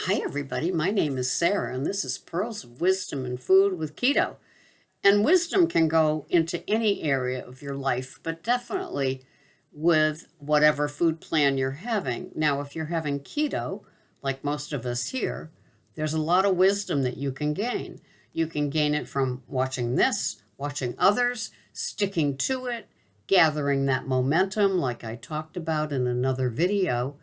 Hi, everybody. My name is Sarah, and this is Pearls of Wisdom in Food with Keto. And wisdom can go into any area of your life, but definitely with whatever food plan you're having. Now, if you're having keto, like most of us here, there's a lot of wisdom that you can gain. You can gain it from watching this, watching others, sticking to it, gathering that momentum, like I talked about in another video.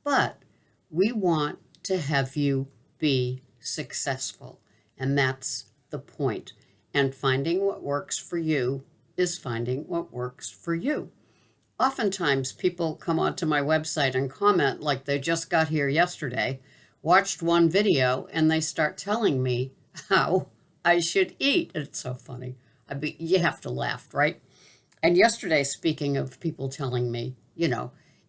But we want to have you be successful, and that's the point. And finding what works for you is finding what works for you. Oftentimes, people come onto my website and comment like they just got here yesterday, watched one video, and they start telling me how I should eat. It's so funny. You have to laugh, right? And yesterday, speaking of people telling me,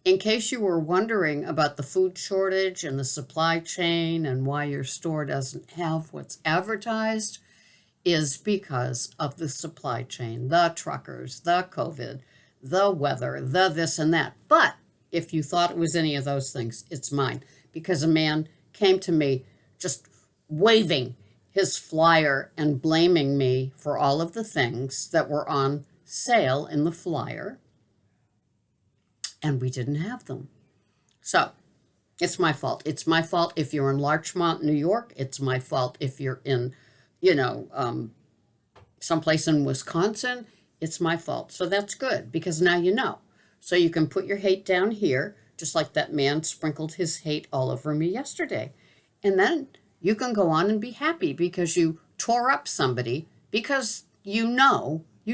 in case you were wondering about the food shortage and the supply chain and why your store doesn't have what's advertised, is because of the supply chain, the truckers, the COVID, the weather, the this and that. But if you thought it was any of those things, it's mine. Because a man came to me just waving his flyer and blaming me for all of the things that were on sale in the flyer, and we didn't have them. So it's my fault. It's my fault if you're in Larchmont, New York. It's my fault if you're in, you know, um, someplace in Wisconsin. It's my fault. So that's good because now you know. So you can put your hate down here, just like that man sprinkled his hate all over me yesterday. And then you can go on and be happy because you tore up somebody because you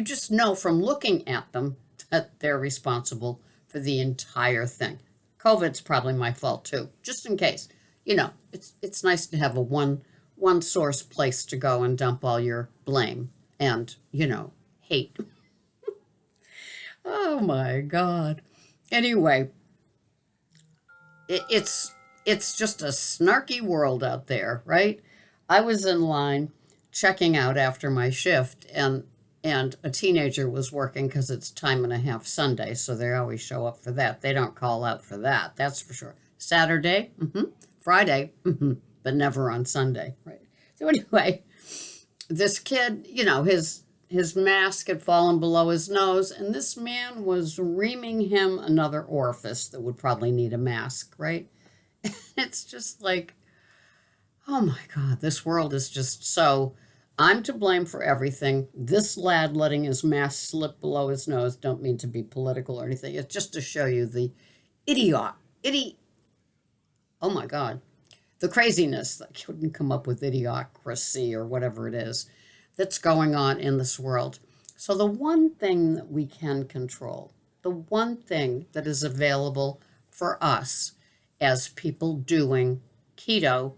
just know from looking at them that they're responsible for the entire thing. COVID's probably my fault too, just in case. It's nice to have a one source place to go and dump all your blame and, hate. Oh my God. Anyway, it's just a snarky world out there, right? I was in line checking out after my shift, and a teenager was working because it's time and a half Sunday, so they always show up for that. They don't call out for that, that's for sure. Saturday, Friday, but never on Sunday, right? So anyway, this kid, his mask had fallen below his nose, and this man was reaming him another orifice that would probably need a mask, right? It's just like, oh my God, this world is just so. I'm to blame for everything. This lad letting his mask slip below his nose, don't mean to be political or anything. It's just to show you the idiot, idiot, oh my God, the craziness that couldn't come up with idiocracy or whatever it is that's going on in this world. So, the one thing that we can control, the one thing that is available for us as people doing keto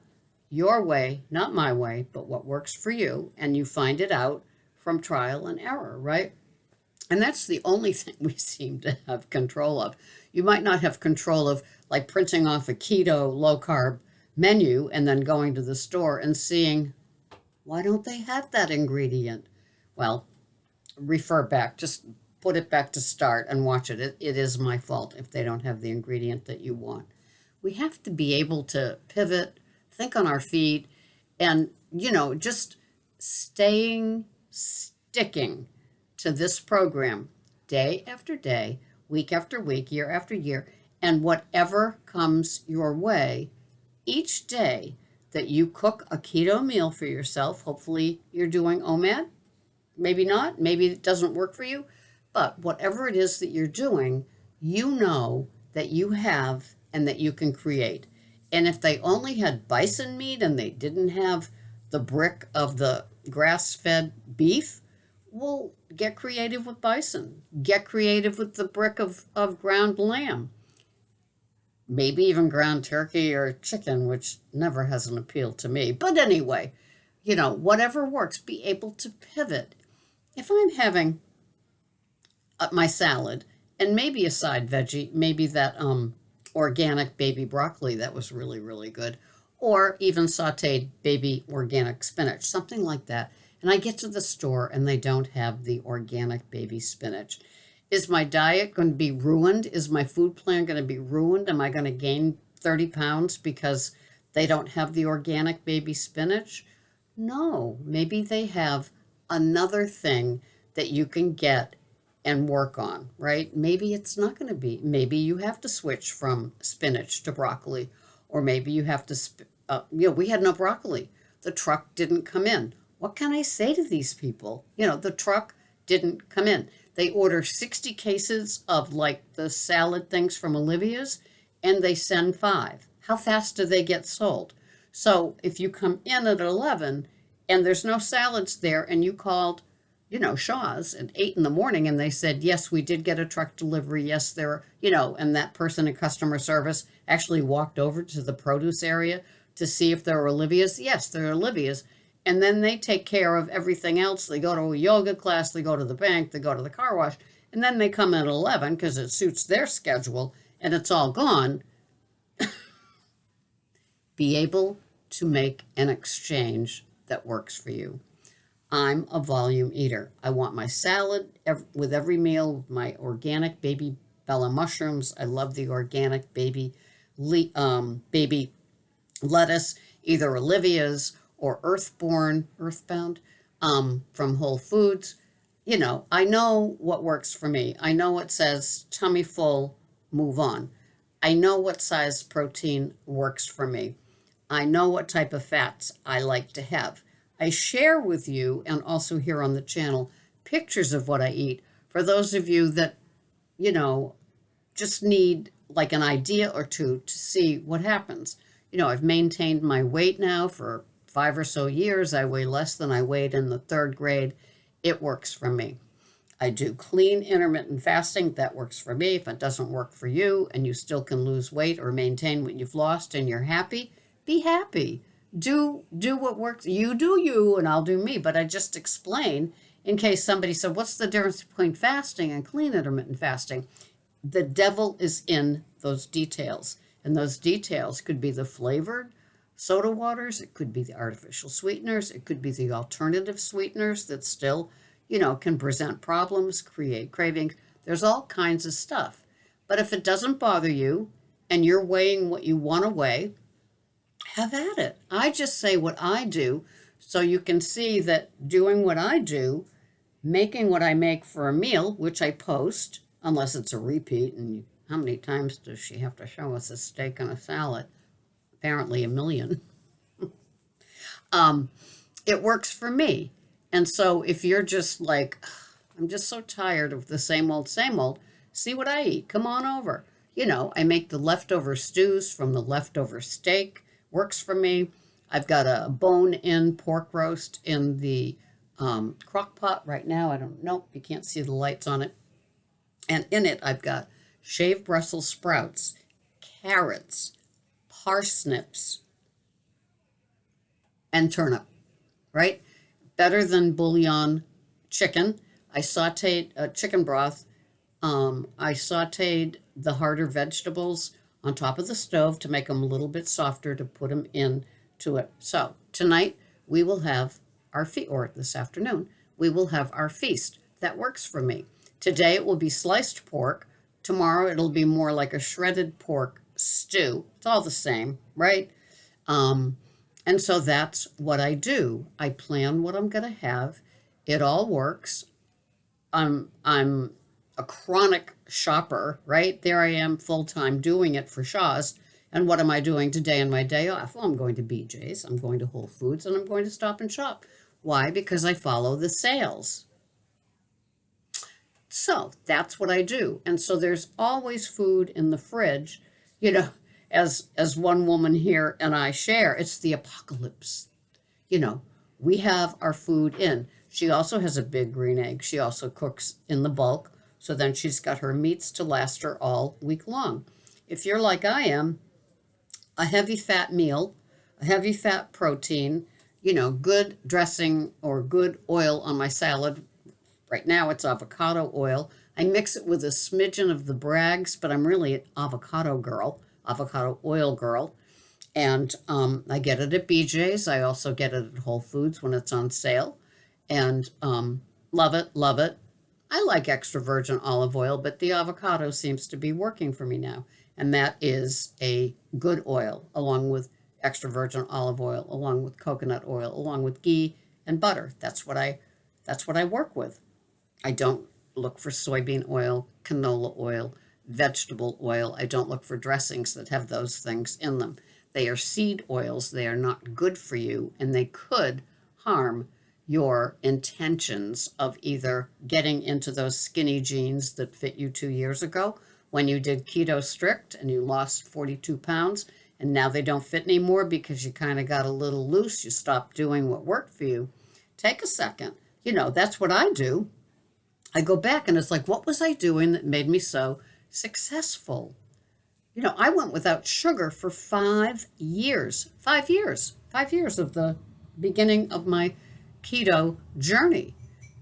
your way, not my way, but what works for you, and you find it out from trial and error, right? And that's the only thing we seem to have control of. You might not have control of like printing off a keto low carb menu and then going to the store and seeing, why don't they have that ingredient? Well, refer back, just put it back to start and watch it. It is my fault if they don't have the ingredient that you want. We have to be able to pivot, think on our feet, and, just sticking to this program day after day, week after week, year after year, and whatever comes your way each day that you cook a keto meal for yourself. Hopefully, you're doing OMAD. Maybe not. Maybe it doesn't work for you. But whatever it is that you're doing, you know that you have and that you can create. And if they only had bison meat and they didn't have the brick of the grass fed beef, well, get creative with bison. Get creative with the brick of ground lamb. Maybe even ground turkey or chicken, which never has an appeal to me. But anyway, whatever works, be able to pivot. If I'm having my salad and maybe a side veggie, maybe that organic baby broccoli that was really, really good, or even sauteed baby organic spinach, something like that. And I get to the store and they don't have the organic baby spinach. Is my diet going to be ruined? Is my food plan going to be ruined? Am I going to gain 30 pounds because They don't have the organic baby spinach? No, maybe they have another thing that you can get and work on, right? Maybe it's not going to be, maybe you have to switch from spinach to broccoli, or maybe you have to, we had no broccoli. The truck didn't come in. What can I say to these people? The truck didn't come in. They order 60 cases of like the salad things from Olivia's and they send 5. How fast do they get sold? So if you come in at 11 and there's no salads there and you called, Shaw's at 8 in the morning and they said, yes, we did get a truck delivery. Yes, there, and that person in customer service actually walked over to the produce area to see if there were Olivia's. Yes, there are Olivia's. And then they take care of everything else. They go to a yoga class, they go to the bank, they go to the car wash, and then they come at 11 because it suits their schedule and it's all gone. Be able to make an exchange that works for you. I'm a volume eater. I want my salad with every meal, my organic baby Bella mushrooms. I love the organic baby lettuce, either Olivia's or Earthbound from Whole Foods. I know what works for me. I know it says tummy full, move on. I know what size protein works for me. I know what type of fats I like to have. I share with you and also here on the channel pictures of what I eat for those of you that, just need like an idea or two to see what happens. I've maintained my weight now for 5 or so years. I weigh less than I weighed in the 3rd grade. It works for me. I do clean intermittent fasting. That works for me. If it doesn't work for you and you still can lose weight or maintain what you've lost and you're happy, be happy. Do what works. You do you and I'll do me. But I just explain in case somebody said, what's the difference between fasting and clean intermittent fasting? The devil is in those details. And those details could be the flavored soda waters. It could be the artificial sweeteners. It could be the alternative sweeteners that still, can present problems, create cravings. There's all kinds of stuff. But if it doesn't bother you and you're weighing what you want to weigh, have at it. I just say what I do so you can see that doing what I do, making what I make for a meal, which I post, unless it's a repeat, and how many times does she have to show us a steak and a salad? Apparently a million. It works for me. And so if you're just like, I'm just so tired of the same old, see what I eat. Come on over. I make the leftover stews from the leftover steak. Works for me. I've got a bone-in pork roast in the crock pot right now. I don't know. You can't see the lights on it. And in it, I've got shaved Brussels sprouts, carrots, parsnips, and turnip, right? Better than bouillon chicken. I sauteed chicken broth. I sauteed the harder vegetables on top of the stove to make them a little bit softer to put them into it. So tonight we will have our feast, or this afternoon, we will have our feast. That works for me. Today it will be sliced pork. Tomorrow it'll be more like a shredded pork stew. It's all the same, right? And so that's what I do. I plan what I'm going to have. It all works. I'm a chronic shopper, right? There I am full-time doing it for Shaw's. And what am I doing today on my day off? Well, I'm going to BJ's, I'm going to Whole Foods, and I'm going to Stop and Shop. Why? Because I follow the sales. So that's what I do. And so there's always food in the fridge, as one woman here and I share, it's the apocalypse. We have our food in. She also has a big green egg. She also cooks in the bulk. So then she's got her meats to last her all week long. If you're like I am, a heavy fat meal, a heavy fat protein, good dressing or good oil on my salad. Right now it's avocado oil. I mix it with a smidgen of the Bragg's, but I'm really an avocado oil girl. And I get it at BJ's. I also get it at Whole Foods when it's on sale. And love it, love it. I like extra virgin olive oil, but the avocado seems to be working for me now. And that is a good oil, along with extra virgin olive oil, along with coconut oil, along with ghee and butter. That's what I work with. I don't look for soybean oil, canola oil, vegetable oil. I don't look for dressings that have those things in them. They are seed oils. They are not good for you, and they could harm your intentions of either getting into those skinny jeans that fit you 2 years ago when you did keto strict and you lost 42 pounds, and now they don't fit anymore because you kind of got a little loose. You stopped doing what worked for you. Take a second. That's what I do. I go back and it's like, what was I doing that made me so successful? I went without sugar for 5 years. 5 years. 5 years of the beginning of my keto journey.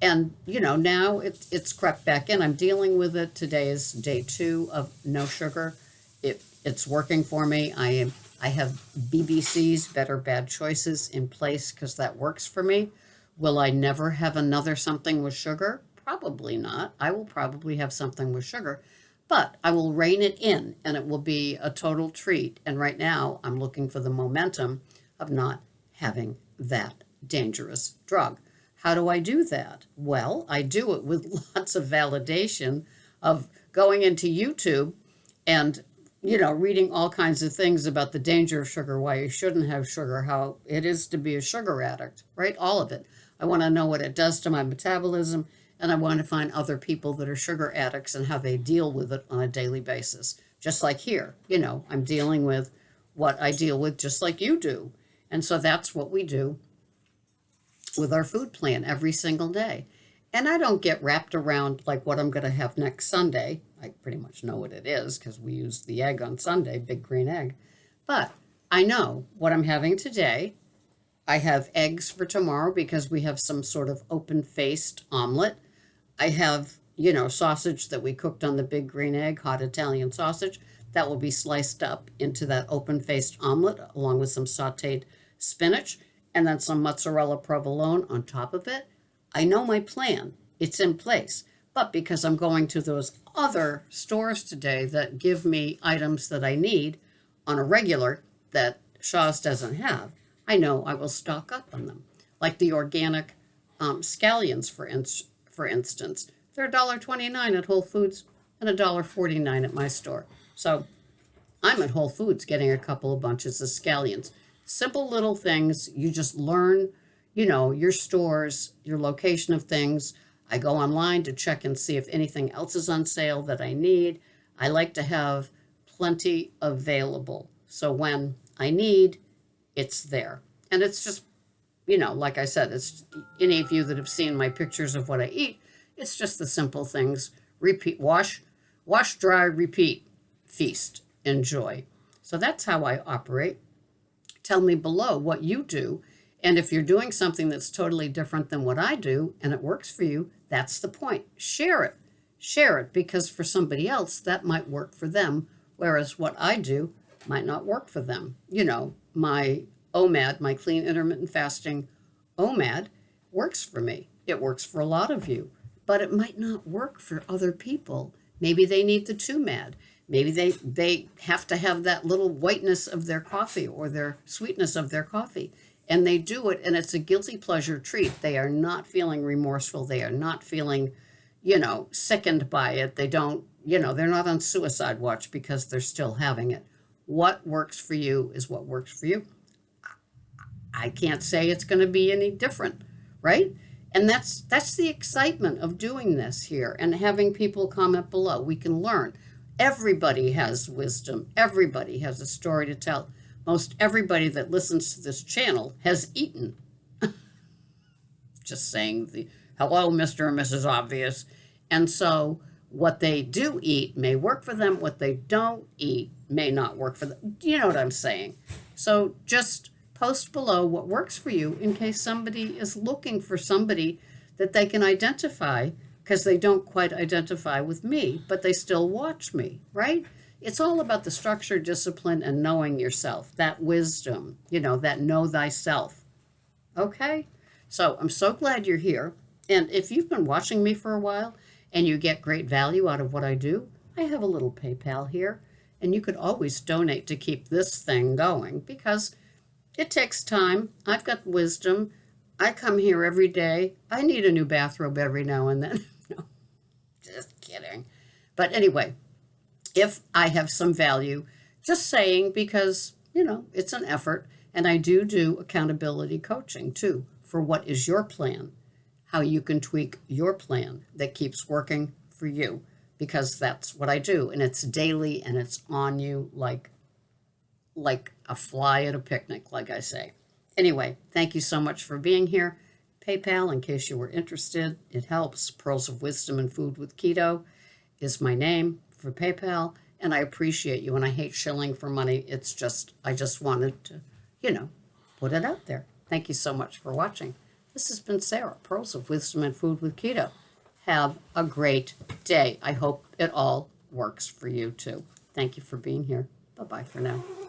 And, now it's crept back in. I'm dealing with it. Today is day 2 of no sugar. It's working for me. I have BBC's, Better Bad Choices, in place because that works for me. Will I never have another something with sugar? Probably not. I will probably have something with sugar, but I will rein it in and it will be a total treat. And right now, I'm looking for the momentum of not having that dangerous drug. How do I do that? Well, I do it with lots of validation of going into YouTube and reading all kinds of things about the danger of sugar, why you shouldn't have sugar, how it is to be a sugar addict, right? All of it. I want to know what it does to my metabolism, and I want to find other people that are sugar addicts and how they deal with it on a daily basis. Just like here, I'm dealing with what I deal with just like you do. And so that's what we do with our food plan every single day. And I don't get wrapped around like what I'm going to have next Sunday. I pretty much know what it is because we use the egg on Sunday, big green egg. But I know what I'm having today. I have eggs for tomorrow because we have some sort of open-faced omelet. I have, sausage that we cooked on the big green egg, hot Italian sausage. That will be sliced up into that open-faced omelet along with some sauteed spinach and then some mozzarella provolone on top of it. I know my plan. It's in place. But because I'm going to those other stores today that give me items that I need on a regular that Shaw's doesn't have, I know I will stock up on them. Like the organic scallions, for instance. They're $1.29 at Whole Foods and $1.49 at my store. So I'm at Whole Foods getting a couple of bunches of scallions. Simple little things. You just learn, your stores, your location of things. I go online to check and see if anything else is on sale that I need. I like to have plenty available. So when I need, it's there. And it's just, like I said, it's any of you that have seen my pictures of what I eat, it's just the simple things. Repeat, wash, dry, repeat, feast, enjoy. So that's how I operate. Tell me below what you do. And if you're doing something that's totally different than what I do and it works for you, that's the point. Share it. Share it because for somebody else, that might work for them, whereas what I do might not work for them. My OMAD, my clean intermittent fasting OMAD, works for me. It works for a lot of you, but it might not work for other people. Maybe they need the 2MAD. Maybe they have to have that little whiteness of their coffee or their sweetness of their coffee. And they do it, and it's a guilty pleasure treat. They are not feeling remorseful. They are not feeling, sickened by it. They don't, they're not on suicide watch because they're still having it. What works for you is what works for you. I can't say it's going to be any different, right? And that's the excitement of doing this here and having people comment below. We can learn. Everybody has wisdom. Everybody has a story to tell. Most everybody that listens to this channel has eaten. Just saying the hello, Mr. and Mrs. Obvious. And so what they do eat may work for them. What they don't eat may not work for them. You know what I'm saying? So just post below what works for you in case somebody is looking for somebody that they can identify because they don't quite identify with me, but they still watch me, right? It's all about the structure, discipline, and knowing yourself, that wisdom, that know thyself. Okay? So I'm so glad you're here. And if you've been watching me for a while and you get great value out of what I do, I have a little PayPal here. And you could always donate to keep this thing going because It takes time. I've got wisdom. I come here every day. I need a new bathrobe every now and then. No, just kidding. But anyway, if I have some value, just saying because, it's an effort. And I do accountability coaching too for what is your plan, how you can tweak your plan that keeps working for you, because that's what I do. And it's daily and it's on you like a fly at a picnic, like I say. Anyway, thank you so much for being here. PayPal, in case you were interested, it helps. Pearls of Wisdom and Food with Keto is my name for PayPal, and I appreciate you. And I hate shilling for money. I just wanted to, put it out there. Thank you so much for watching. This has been Sarah, Pearls of Wisdom and Food with Keto. Have a great day. I hope it all works for you too. Thank you for being here. Bye-bye for now.